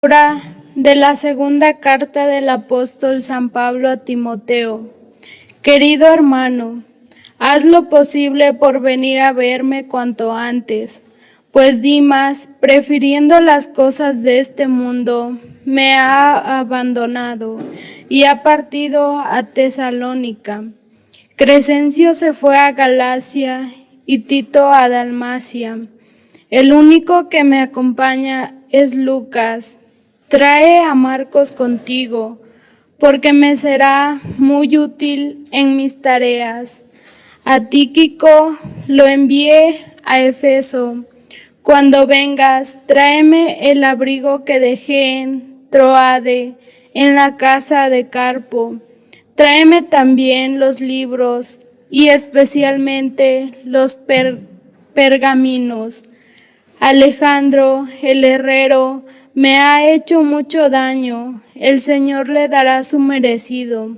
Lectura de la segunda carta del apóstol San Pablo a Timoteo. Querido hermano, haz lo posible por venir a verme cuanto antes, pues Dimas, prefiriendo las cosas de este mundo, me ha abandonado y ha partido a Tesalónica. Crescencio se fue a Galacia y Tito a Dalmacia. El único que me acompaña es Lucas. Trae a Marcos contigo, porque me será muy útil en mis tareas. A Tíquico lo envié a Efeso. Cuando vengas, tráeme el abrigo que dejé en Troade, en la casa de Carpo. Tráeme también los libros y especialmente los pergaminos. Alejandro, el herrero, me ha hecho mucho daño. El Señor le dará su merecido.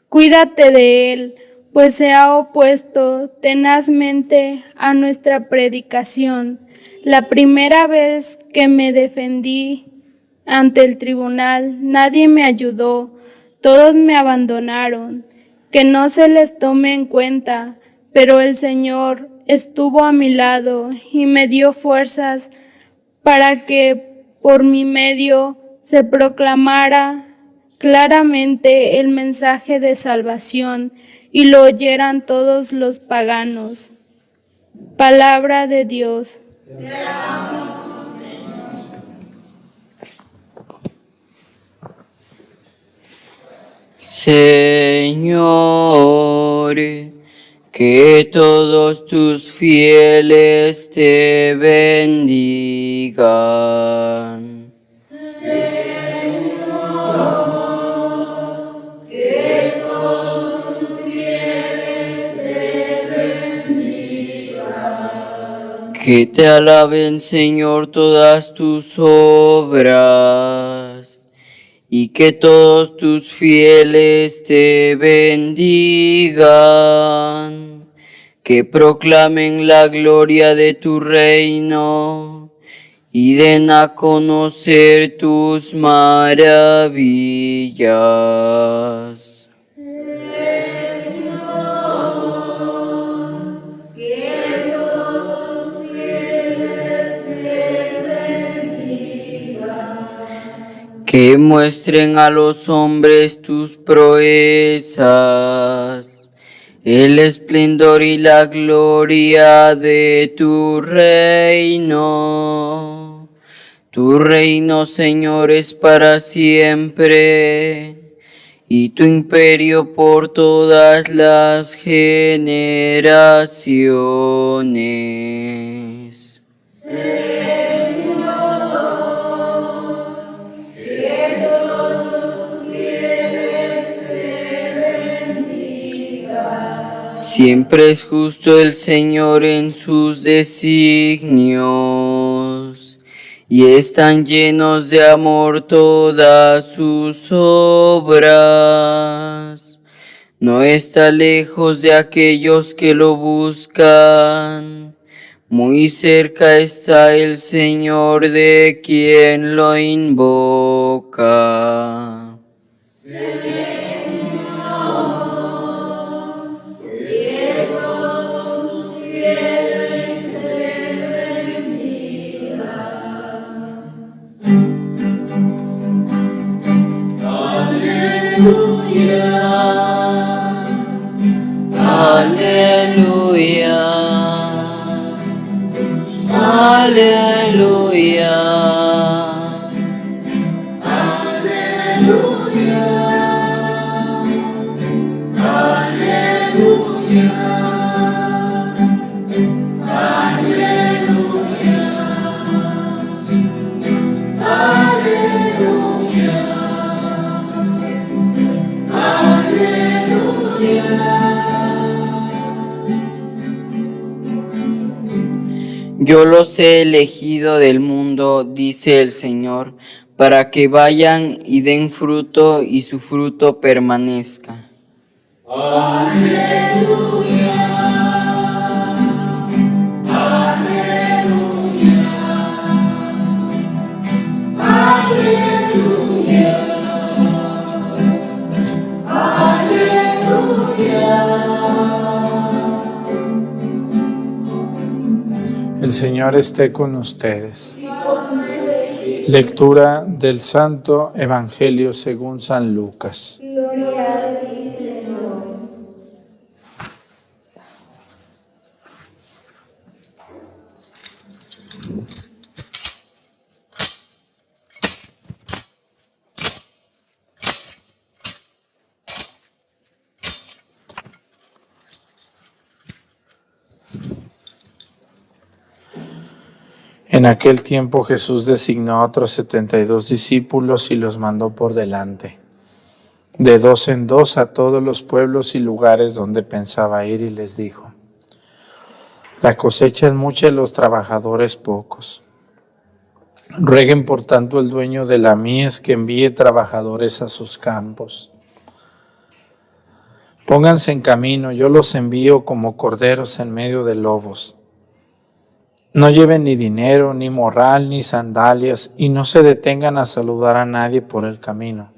Cuídate de él, pues se ha opuesto tenazmente a nuestra predicación. La primera vez que me defendí ante el tribunal, nadie me ayudó, todos me abandonaron. Que no se les tome en cuenta, pero el Señor estuvo a mi lado y me dio fuerzas para que por mi medio se proclamara claramente el mensaje de salvación y lo oyeran todos los paganos. Palabra de Dios. Señor, que todos tus fieles te bendigan. Que te alaben, Señor, todas tus obras, y que todos tus fieles te bendigan. Que proclamen la gloria de tu reino, y den a conocer tus maravillas. Que muestren a los hombres tus proezas, el esplendor y la gloria de tu reino. Tu reino, Señor, es para siempre, y tu imperio por todas las generaciones. Siempre es justo el Señor en sus designios, y están llenos de amor todas sus obras. No está lejos de aquellos que lo buscan, muy cerca está el Señor de quien lo invoca. Aleluya, aleluya, aleluya, aleluya, Yo los he elegido del mundo, dice el Señor, para que vayan y den fruto y su fruto permanezca. Aleluya. Aleluya. El Señor esté con ustedes. Lectura del Santo Evangelio según San Lucas. En aquel tiempo Jesús designó a otros 72 discípulos y los mandó por delante, de dos en dos a todos los pueblos y lugares donde pensaba ir, y les dijo: la cosecha es mucha y los trabajadores pocos. Rueguen por tanto el dueño de la mies que envíe trabajadores a sus campos. Pónganse en camino, yo los envío como corderos en medio de lobos. No lleven ni dinero, ni morral, ni sandalias, y no se detengan a saludar a nadie por el camino.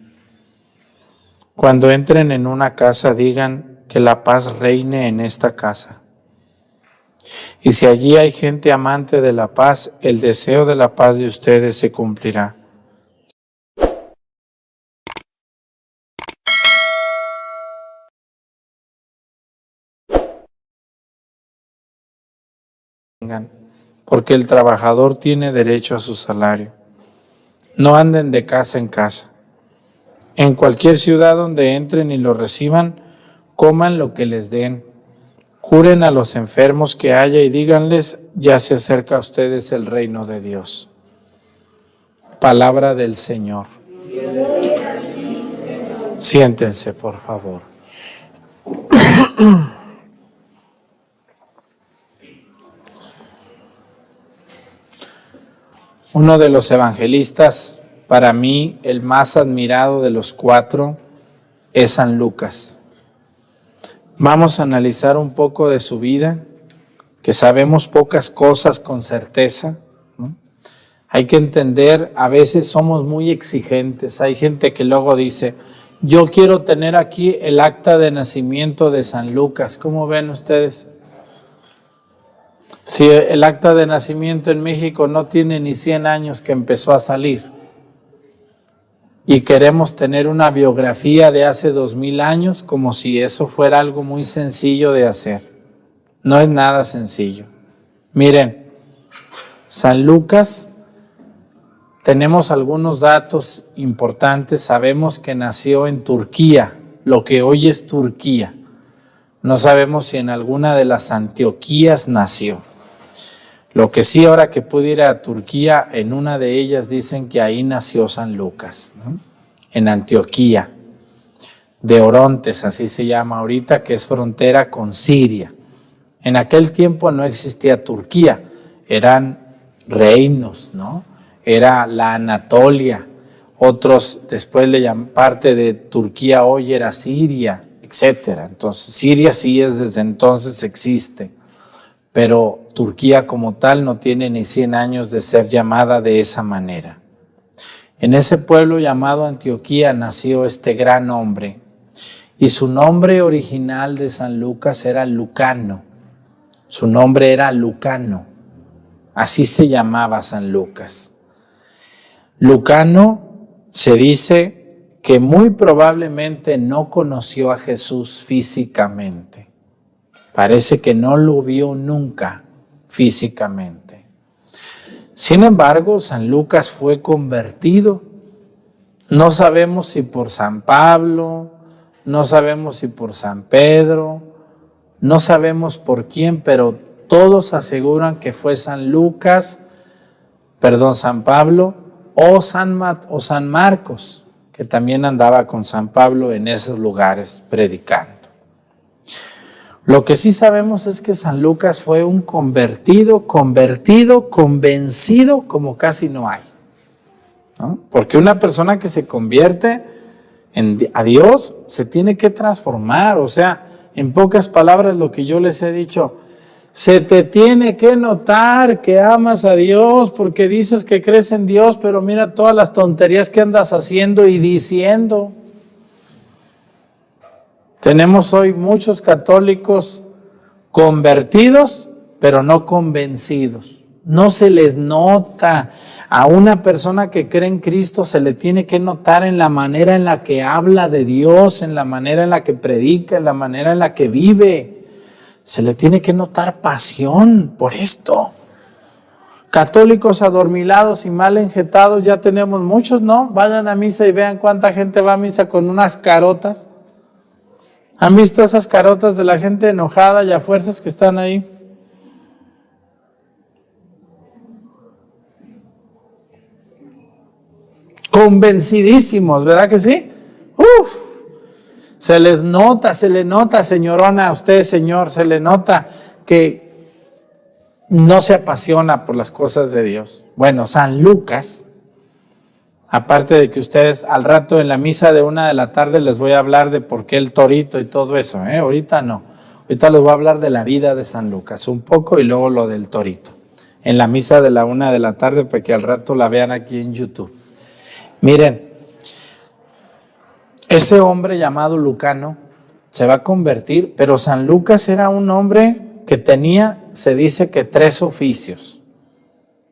Cuando entren en una casa, digan que la paz reine en esta casa. Y si allí hay gente amante de la paz, el deseo de la paz de ustedes se cumplirá. Porque el trabajador tiene derecho a su salario. No anden de casa en casa. En cualquier ciudad donde entren y lo reciban, coman lo que les den. Curen a los enfermos que haya y díganles: ya se acerca a ustedes el reino de Dios. Palabra del Señor. Siéntense, por favor. Uno de los evangelistas, para mí el más admirado de los cuatro, es San Lucas. Vamos a analizar un poco de su vida, que sabemos pocas cosas con certeza, ¿no? Hay que entender, a veces somos muy exigentes. Hay gente que luego dice: yo quiero tener aquí el acta de nacimiento de San Lucas. ¿Cómo ven ustedes? Si el acta de nacimiento en México no tiene ni 100 años que empezó a salir, y queremos tener una biografía de hace 2000 años como si eso fuera algo muy sencillo de hacer. No es nada sencillo. Miren, San Lucas, tenemos algunos datos importantes. Sabemos que nació en Turquía, lo que hoy es Turquía. No sabemos si en alguna de las Antioquías nació. Lo que sí, ahora que pude ir a Turquía, en una de ellas dicen que ahí nació San Lucas, ¿no? En Antioquía, de Orontes, así se llama ahorita, que es frontera con Siria. En aquel tiempo no existía Turquía, eran reinos, ¿no? Era la Anatolia, otros después le llaman, parte de Turquía hoy era Siria, etc. Entonces, Siria sí es, desde entonces existe. Pero Turquía como tal no tiene ni 100 años de ser llamada de esa manera. En ese pueblo llamado Antioquía nació este gran hombre, y su nombre original de San Lucas era Lucano. Su nombre era Lucano, así se llamaba San Lucas. Lucano se dice que muy probablemente no conoció a Jesús físicamente. Parece que no lo vio nunca físicamente. Sin embargo, San Lucas fue convertido. No sabemos si por San Pablo, no sabemos si por San Pedro, no sabemos por quién, pero todos aseguran que fue San Pablo o San Marcos, que también andaba con San Pablo en esos lugares predicando. Lo que sí sabemos es que San Lucas fue un convertido, convencido como casi no hay, ¿no? Porque una persona que se convierte a Dios se tiene que transformar. O sea, en pocas palabras, lo que yo les he dicho, Se te tiene que notar que amas a Dios porque dices que crees en Dios, pero mira todas las tonterías que andas haciendo y diciendo. Tenemos hoy muchos católicos convertidos, pero no convencidos. No se les nota. A una persona que cree en Cristo se le tiene que notar en la manera en la que habla de Dios, en la manera en la que predica, en la manera en la que vive. Se le tiene que notar pasión por esto. Católicos adormilados y mal enjetados ya tenemos muchos, ¿no? Vayan a misa y vean cuánta gente va a misa con unas carotas. ¿Han visto esas carotas de la gente enojada y a fuerzas que están ahí? Convencidísimos, ¿verdad que sí? ¡Uf! Se les nota, se le nota, señorona, a usted, señor, se le nota que no se apasiona por las cosas de Dios. Bueno, San Lucas, aparte de que ustedes al rato en la misa de 1 de la tarde les voy a hablar de por qué el torito y todo eso, ahorita no. Ahorita les voy a hablar de la vida de San Lucas un poco y luego lo del torito. En la misa de la 1 de la tarde para que al rato la vean aquí en YouTube. Miren, ese hombre llamado Lucano se va a convertir, pero San Lucas era un hombre que tenía, se dice que 3 oficios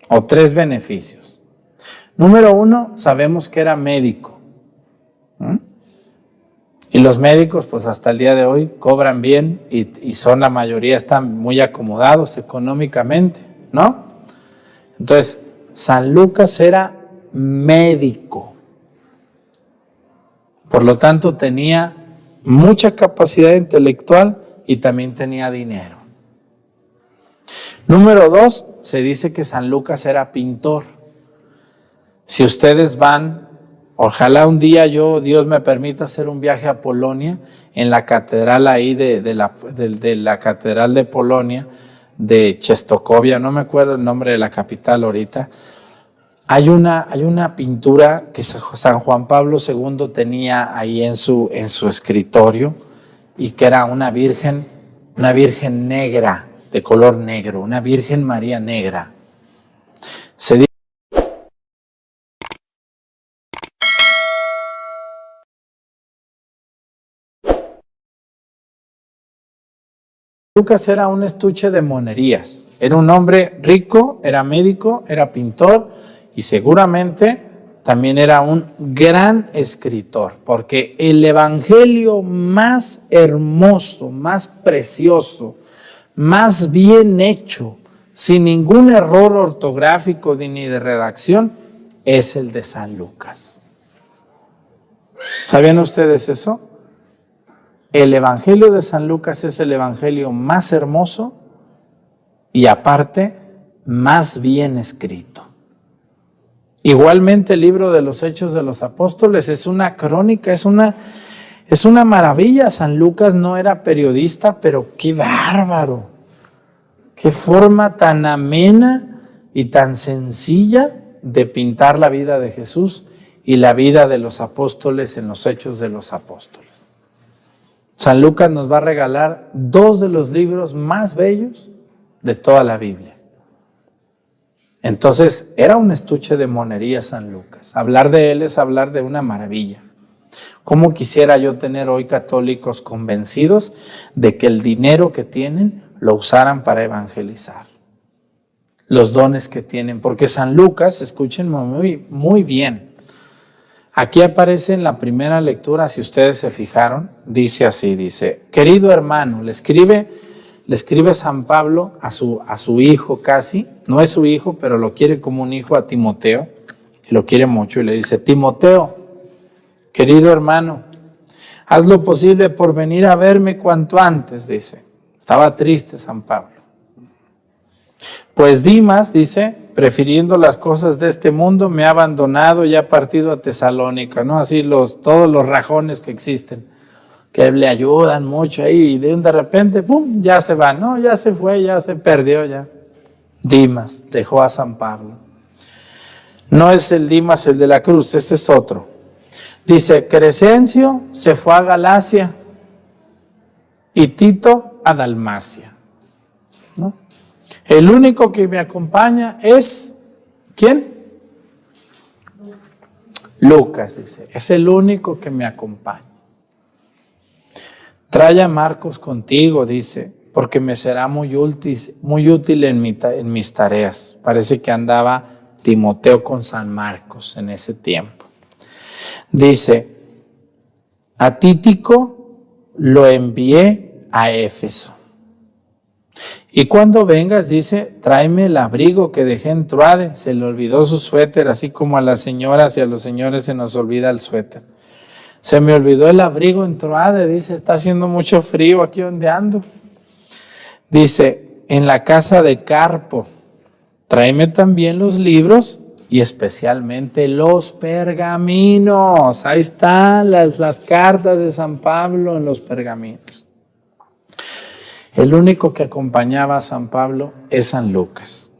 o 3 beneficios. Número 1, sabemos que era médico. Y los médicos, pues hasta el día de hoy, cobran bien y son la mayoría, están muy acomodados económicamente, ¿no? Entonces, San Lucas era médico. Por lo tanto, tenía mucha capacidad intelectual y también tenía dinero. Número 2, se dice que San Lucas era pintor. Si ustedes van, ojalá un día Dios me permita hacer un viaje a Polonia, en la catedral ahí de la catedral de Polonia, de Częstochowa, no me acuerdo el nombre de la capital ahorita. Hay una pintura que San Juan Pablo II tenía ahí en su escritorio y que era una virgen negra, de color negro, una Virgen María negra. Se dice Lucas era un estuche de monerías, era un hombre rico, era médico, era pintor y seguramente también era un gran escritor, porque el evangelio más hermoso, más precioso, más bien hecho, sin ningún error ortográfico ni de redacción, es el de San Lucas. ¿Sabían ustedes eso? El evangelio de San Lucas es el evangelio más hermoso y aparte más bien escrito. Igualmente el libro de los Hechos de los Apóstoles es una crónica, es una maravilla. San Lucas no era periodista, pero qué bárbaro, qué forma tan amena y tan sencilla de pintar la vida de Jesús y la vida de los apóstoles en los Hechos de los Apóstoles. San Lucas nos va a regalar 2 de los libros más bellos de toda la Biblia. Entonces, era un estuche de monería San Lucas. Hablar de él es hablar de una maravilla. ¿Cómo quisiera yo tener hoy católicos convencidos de que el dinero que tienen lo usaran para evangelizar? Los dones que tienen. Porque San Lucas, escuchen muy bien. Aquí aparece en la primera lectura, si ustedes se fijaron, dice así, dice, querido hermano, le escribe San Pablo a su hijo casi, no es su hijo, pero lo quiere como un hijo a Timoteo, y lo quiere mucho, y le dice, Timoteo, querido hermano, haz lo posible por venir a verme cuanto antes, dice. Estaba triste San Pablo. Pues Dimas, dice, prefiriendo las cosas de este mundo, me ha abandonado y ha partido a Tesalónica, ¿no? Así todos los rajones que existen, que le ayudan mucho ahí, y de repente, ¡pum!, ya se va, ¿no? Ya se fue, ya se perdió, ya. Dimas dejó a San Pablo. No es el Dimas el de la cruz, este es otro. Dice, Crescencio se fue a Galacia y Tito a Dalmacia. ¿no? El único que me acompaña es, ¿quién? Lucas, dice, es el único que me acompaña. Trae a Marcos contigo, dice, porque me será muy útil en mis tareas. Parece que andaba Timoteo con San Marcos en ese tiempo. Dice, a Tíquico lo envié a Éfeso. Y cuando vengas, dice, tráeme el abrigo que dejé en Troade. Se le olvidó su suéter, así como a las señoras y a los señores se nos olvida el suéter. Se me olvidó el abrigo en Troade, dice, está haciendo mucho frío aquí donde ando. Dice, en la casa de Carpo, tráeme también los libros y especialmente los pergaminos. Ahí están las cartas de San Pablo en los pergaminos. El único que acompañaba a San Pablo es San Lucas.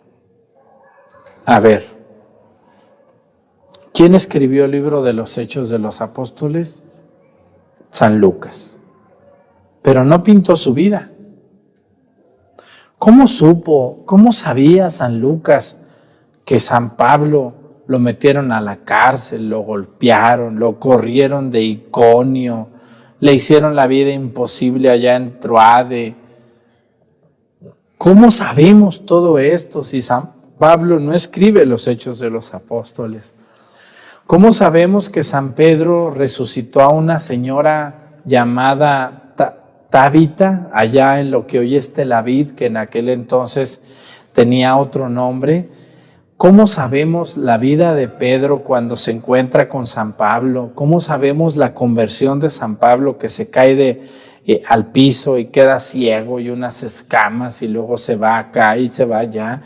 A ver, ¿quién escribió el libro de los Hechos de los Apóstoles? San Lucas. Pero no pintó su vida. ¿Cómo sabía San Lucas que San Pablo lo metieron a la cárcel, lo golpearon, lo corrieron de Iconio, le hicieron la vida imposible allá en Troade? ¿Cómo sabemos todo esto si San Pablo no escribe los Hechos de los Apóstoles? ¿Cómo sabemos que San Pedro resucitó a una señora llamada Tabita, allá en lo que hoy es Tel Aviv, que en aquel entonces tenía otro nombre? ¿Cómo sabemos la vida de Pedro cuando se encuentra con San Pablo? ¿Cómo sabemos la conversión de San Pablo, que se cae al piso y queda ciego y unas escamas y luego se va acá y se va allá?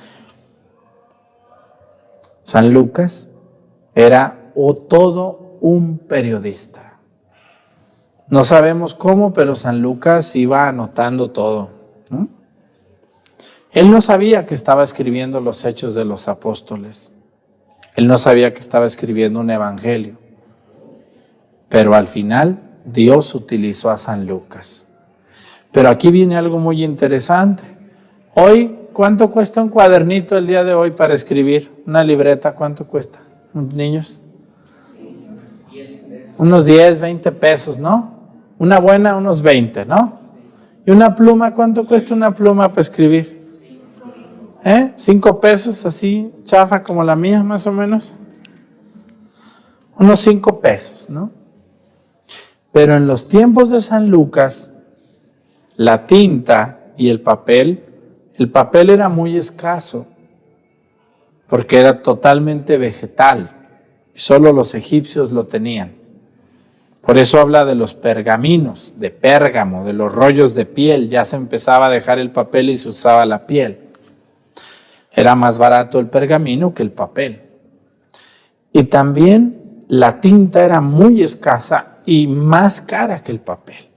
San Lucas era todo un periodista. No sabemos cómo, pero San Lucas iba anotando todo, ¿no? Él no sabía que estaba escribiendo los Hechos de los Apóstoles. Él no sabía que estaba escribiendo un evangelio. Pero al final Dios utilizó a San Lucas. Pero aquí viene algo muy interesante. Hoy, ¿cuánto cuesta un cuadernito el día de hoy para escribir? Una libreta, ¿cuánto cuesta? Niños. Unos 10, 20 pesos, ¿no? Una buena, unos 20, ¿no? ¿Y una pluma? ¿Cuánto cuesta una pluma para escribir? 5 pesos, así, chafa como la mía, más o menos. Unos 5 pesos, ¿no? Pero en los tiempos de San Lucas, la tinta y el papel era muy escaso, porque era totalmente vegetal, y solo los egipcios lo tenían. Por eso habla de los pergaminos, de Pérgamo, de los rollos de piel. Ya se empezaba a dejar el papel y se usaba la piel. Era más barato el pergamino que el papel. Y también la tinta era muy escasa y más cara que el papel.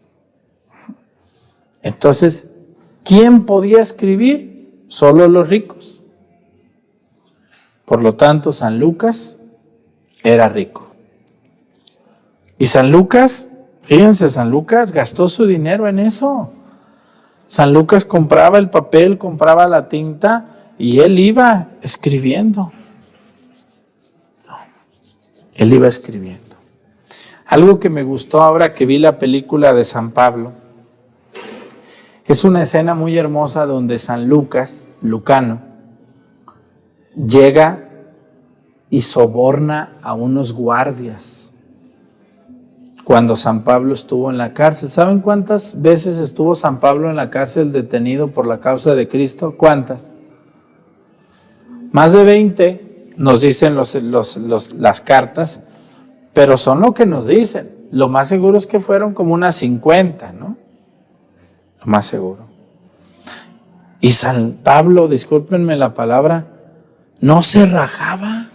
Entonces, ¿quién podía escribir? Solo los ricos. Por lo tanto, San Lucas era rico. Y San Lucas, fíjense, San Lucas gastó su dinero en eso. San Lucas compraba el papel, compraba la tinta y él iba escribiendo. Él iba escribiendo. Algo que me gustó ahora que vi la película de San Pablo, es una escena muy hermosa donde San Lucas, Lucano, llega y soborna a unos guardias. Cuando San Pablo estuvo en la cárcel. ¿Saben cuántas veces estuvo San Pablo en la cárcel detenido por la causa de Cristo? ¿Cuántas? Más de 20, nos dicen las cartas, pero son lo que nos dicen. Lo más seguro es que fueron como unas 50, ¿no? Lo más seguro. Y San Pablo, discúlpenme la palabra, no se rajaba.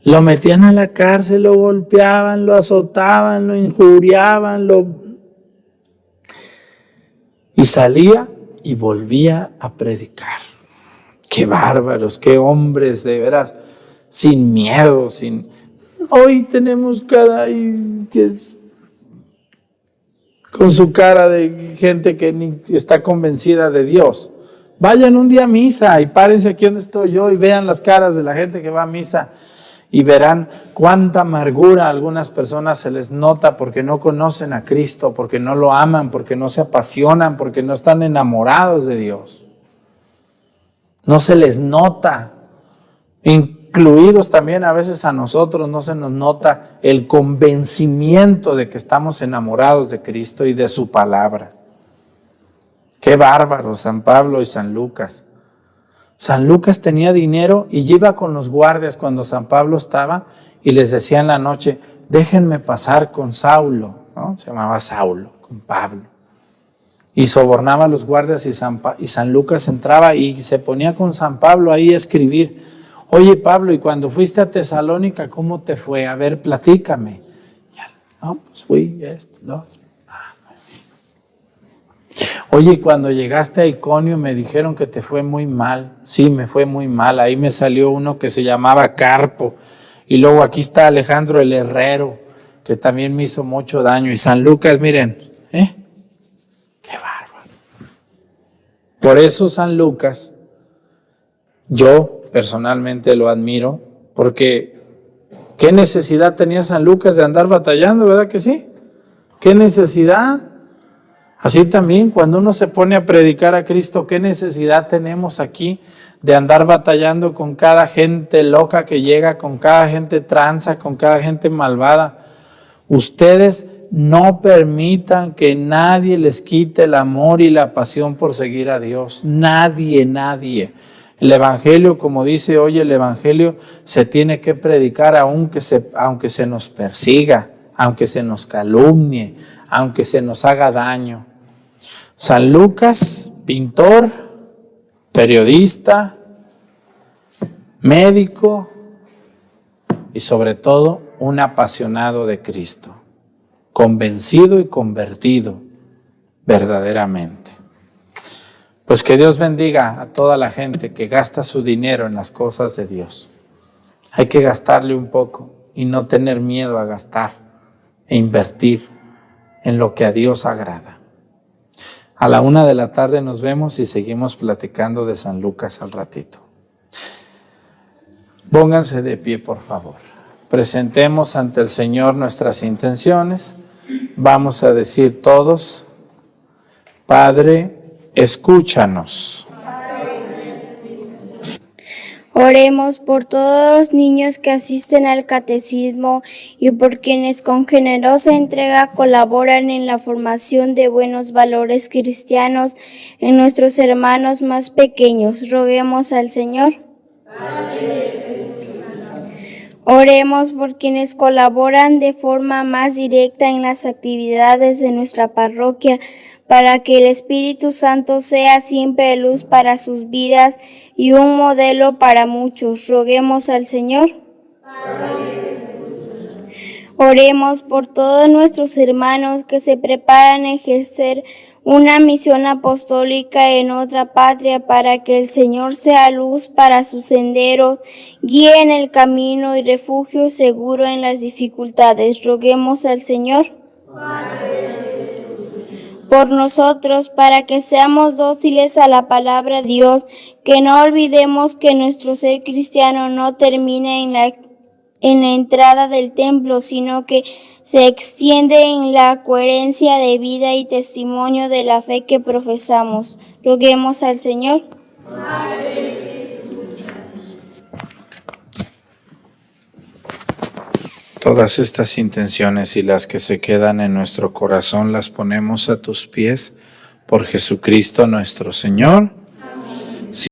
Lo metían a la cárcel, lo golpeaban, lo azotaban, lo injuriaban, y salía y volvía a predicar. Qué bárbaros, qué hombres, de veras, sin miedo, con su cara de gente que ni está convencida de Dios. Vayan un día a misa y párense aquí donde estoy yo y vean las caras de la gente que va a misa y verán cuánta amargura a algunas personas se les nota porque no conocen a Cristo, porque no lo aman, porque no se apasionan, porque no están enamorados de Dios. No se les nota, incluidos también a veces a nosotros, no se nos nota el convencimiento de que estamos enamorados de Cristo y de su palabra. Qué bárbaro, San Pablo y San Lucas. San Lucas tenía dinero y iba con los guardias cuando San Pablo estaba y les decía en la noche, déjenme pasar con Saulo, ¿no? Se llamaba Saulo, con Pablo. Y sobornaba a los guardias y San Lucas entraba y se ponía con San Pablo ahí a escribir. Oye Pablo, y cuando fuiste a Tesalónica, ¿cómo te fue? A ver, platícame. No, pues fui esto, ¿no? Oye, y cuando llegaste a Iconio me dijeron que te fue muy mal. Sí, me fue muy mal. Ahí me salió uno que se llamaba Carpo. Y luego aquí está Alejandro el Herrero, que también me hizo mucho daño. Y San Lucas, miren, qué bárbaro. Por eso San Lucas, yo personalmente lo admiro, porque ¿qué necesidad tenía San Lucas de andar batallando, verdad que sí? ¿Qué necesidad? Así también, cuando uno se pone a predicar a Cristo, ¿qué necesidad tenemos aquí de andar batallando con cada gente loca que llega, con cada gente tranza, con cada gente malvada? Ustedes no permitan que nadie les quite el amor y la pasión por seguir a Dios. Nadie, nadie. El Evangelio, como dice hoy el Evangelio, se tiene que predicar aunque se nos persiga, aunque se nos calumnie, aunque se nos haga daño. San Lucas, pintor, periodista, médico y sobre todo un apasionado de Cristo, convencido y convertido verdaderamente. Pues que Dios bendiga a toda la gente que gasta su dinero en las cosas de Dios. Hay que gastarle un poco y no tener miedo a gastar e invertir en lo que a Dios agrada. A la 1:00 p.m. nos vemos y seguimos platicando de San Lucas al ratito. Pónganse de pie, por favor. Presentemos ante el Señor nuestras intenciones. Vamos a decir todos, Padre, escúchanos. Oremos por todos los niños que asisten al catecismo y por quienes con generosa entrega colaboran en la formación de buenos valores cristianos en nuestros hermanos más pequeños. Roguemos al Señor. Oremos por quienes colaboran de forma más directa en las actividades de nuestra parroquia, para que el Espíritu Santo sea siempre luz para sus vidas y un modelo para muchos. Roguemos al Señor. Oremos por todos nuestros hermanos que se preparan a ejercer una misión apostólica en otra patria, para que el Señor sea luz para sus senderos, guíe en el camino y refugio seguro en las dificultades. Roguemos al Señor. Por nosotros, para que seamos dóciles a la palabra de Dios, que no olvidemos que nuestro ser cristiano no termina en la entrada del templo, sino que se extiende en la coherencia de vida y testimonio de la fe que profesamos. Roguemos al Señor. Todas estas intenciones y las que se quedan en nuestro corazón las ponemos a tus pies por Jesucristo nuestro Señor.